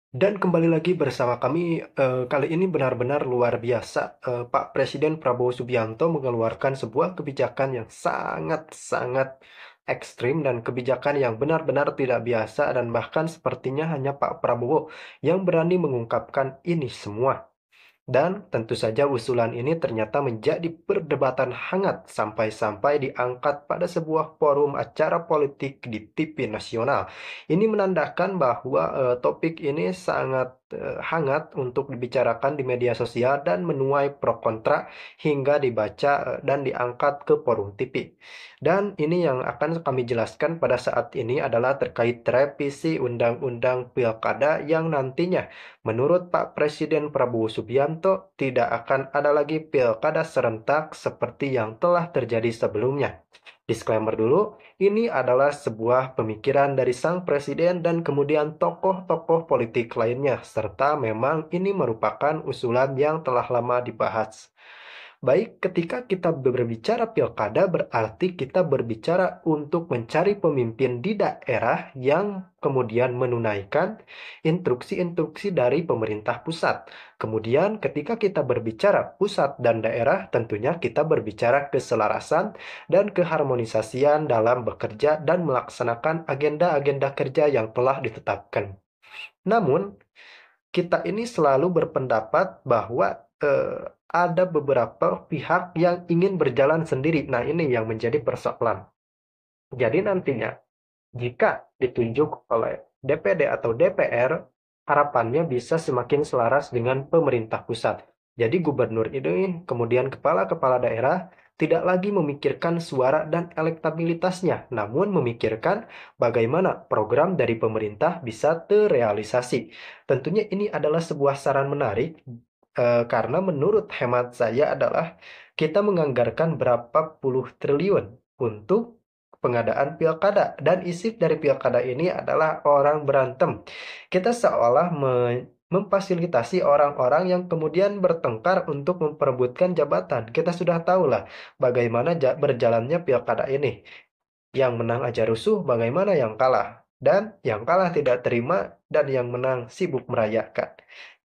Dan kembali lagi bersama kami, kali ini benar-benar luar biasa. Pak Presiden Prabowo Subianto mengeluarkan sebuah kebijakan yang sangat-sangat ekstrim dan kebijakan yang benar-benar tidak biasa dan bahkan sepertinya hanya Pak Prabowo yang berani mengungkapkan ini semua. Dan tentu saja usulan ini ternyata menjadi perdebatan hangat sampai-sampai diangkat pada sebuah forum acara politik di TV nasional. Ini menandakan bahwa topik ini sangat hangat untuk dibicarakan di media sosial dan menuai pro kontra hingga dibaca dan diangkat ke forum TV. Dan ini yang akan kami jelaskan pada saat ini adalah terkait revisi Undang-Undang Pilkada yang nantinya menurut Pak Presiden Prabowo Subianto, tidak akan ada lagi pilkada serentak seperti yang telah terjadi sebelumnya. Disclaimer dulu, ini adalah sebuah pemikiran dari sang presiden dan kemudian tokoh-tokoh politik lainnya, serta memang ini merupakan usulan yang telah lama dibahas. Baik, ketika kita berbicara pilkada, berarti kita berbicara untuk mencari pemimpin di daerah yang kemudian menunaikan instruksi-instruksi dari pemerintah pusat. Kemudian, ketika kita berbicara pusat dan daerah, tentunya kita berbicara keselarasan dan keharmonisasian dalam bekerja dan melaksanakan agenda-agenda kerja yang telah ditetapkan. Namun, kita ini selalu berpendapat bahwa ada beberapa pihak yang ingin berjalan sendiri. Nah, ini yang menjadi persoalan. Jadi nantinya, jika ditunjuk oleh DPD atau DPR, harapannya bisa semakin selaras dengan pemerintah pusat. Jadi gubernur ini, kemudian kepala-kepala daerah, tidak lagi memikirkan suara dan elektabilitasnya, namun memikirkan bagaimana program dari pemerintah bisa terrealisasi. Tentunya ini adalah sebuah saran menarik, karena menurut hemat saya adalah kita menganggarkan berapa puluh triliun untuk pengadaan pilkada dan isi dari pilkada ini adalah orang berantem. Kita seolah memfasilitasi orang-orang yang kemudian bertengkar untuk memperebutkan jabatan. Kita sudah tahu lah bagaimana berjalannya pilkada ini. Yang menang aja rusuh, bagaimana yang kalah. Dan yang kalah tidak terima, dan yang menang sibuk merayakan.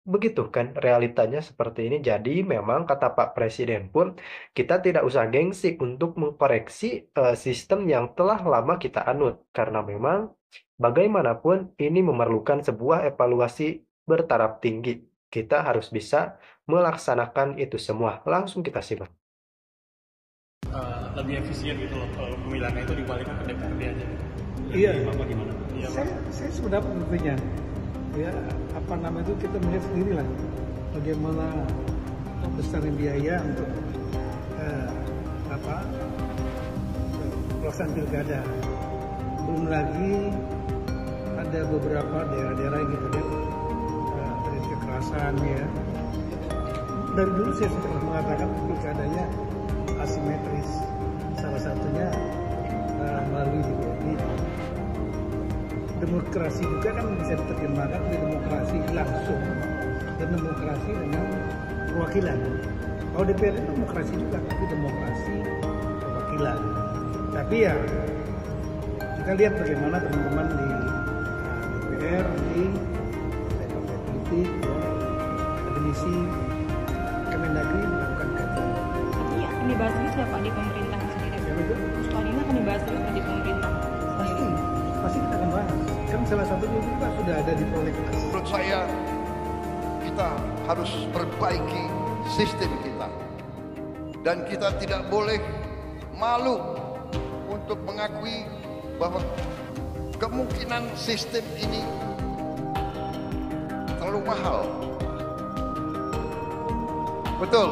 Begitu kan realitanya seperti ini. Jadi memang kata Pak Presiden pun kita tidak usah gengsi untuk mengkoreksi sistem yang telah lama kita anut. Karena memang bagaimanapun ini memerlukan sebuah evaluasi bertaraf tinggi. Kita harus bisa melaksanakan itu semua. Langsung kita simak. Lebih efisien gitu loh kalau pemilihannya itu dibalikkan ke DPRD aja. Iya, Bapak gimana? Iya, Pak. saya sependapat tentunya. Ya, apa nama itu kita melihat sendiri lah bagaimana besarnya biaya untuk eh, apa pelaksanaan pilkada. Belum lagi ada beberapa daerah-daerah gitu ya dari kekerasan ya. Dari dulu saya sudah mengatakan pilkadanya asimetris. Salah satunya melalui DPRD. Demokrasi juga kan bisa diterjemahkan dari demokrasi langsung dan demokrasi dengan perwakilan. Kalau DPR itu demokrasi juga, tapi demokrasi perwakilan. Tapi ya kita lihat bagaimana teman-teman di DPR, di partai politik, akademisi, Kemendagri melakukan kajian. Tapi akan dibahas terus ya Pak di pemerintah sendiri. Ya betul. Usulan ini akan dibahas terus di pemerintah. Pasti kita akan bahas. Kan salah satunya juga sudah ada di prolegnas. Menurut saya kita harus perbaiki sistem kita dan kita tidak boleh malu untuk mengakui bahwa kemungkinan sistem ini terlalu mahal. Betul.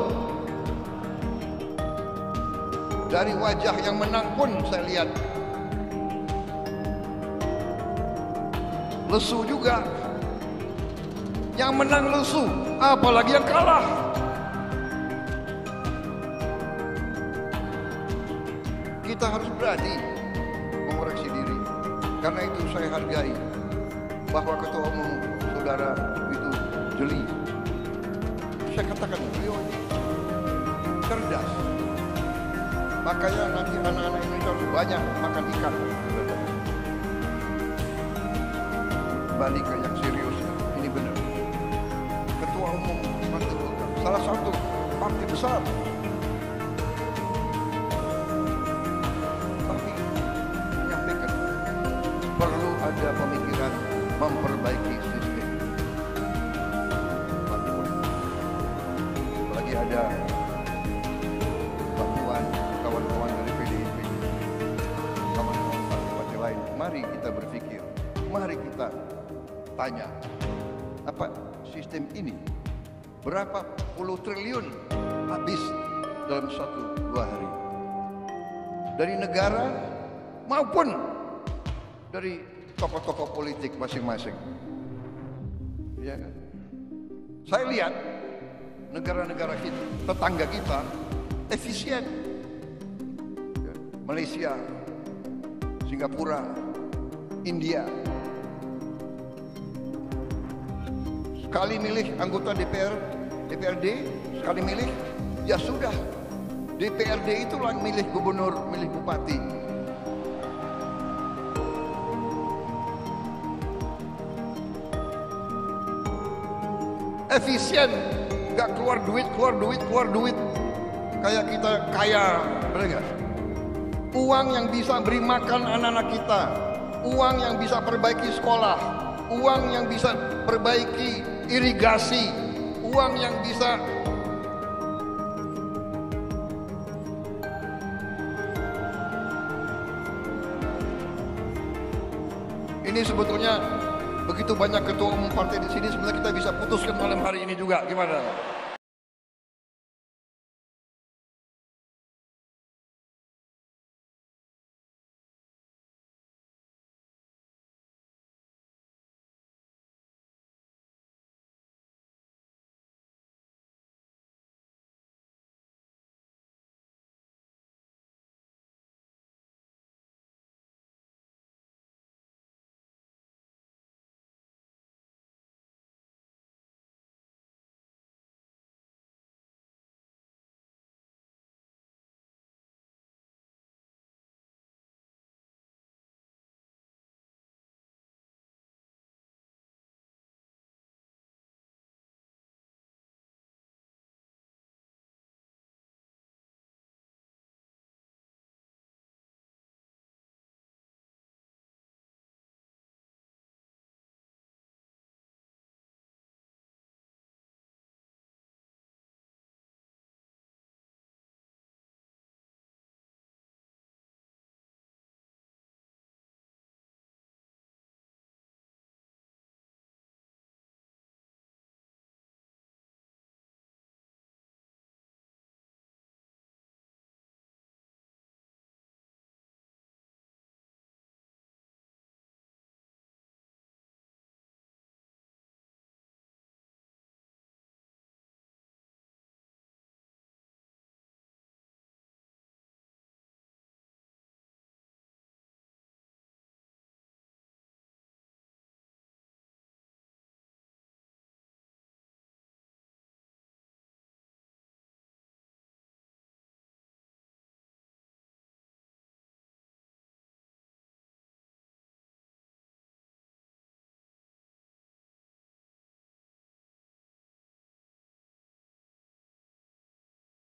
Dari wajah yang menang pun saya lihat lesu juga. Yang menang lesu, apalagi yang kalah. Kita harus berani mengoreksi diri. Karena itu saya hargai bahwa ketua umum saudara itu jeli. Saya katakan beliau ini cerdas. Makanya nanti anak-anak Indonesia harus banyak makan ikan. Balik ke yang serius, ini benar. salah satu partai besar. Tapi menyampaikan perlu ada pemikiran memperbaiki sistem. Apalagi ada bantuan kawan-kawan dari PDIP, kawan-kawan partai lain. Mari kita berpikir, mari kita tanya, apa sistem ini berapa puluh triliun habis dalam 1-2 hari dari negara maupun dari tokoh-tokoh politik masing-masing. Ya kan? Saya lihat negara-negara kita, tetangga kita efisien. Ya, Malaysia, Singapura, India. Sekali milih anggota DPRD, sekali milih, ya sudah. DPRD itulah milih gubernur, milih bupati. Efisien, nggak keluar duit. Kayak kita kaya, benar nggak? Uang yang bisa beri makan anak-anak kita, uang yang bisa perbaiki sekolah, uang yang bisa perbaiki irigasi, uang yang bisa ini sebetulnya begitu banyak ketua umum partai di sini, sebenarnya kita bisa putuskan malam hari ini juga, gimana?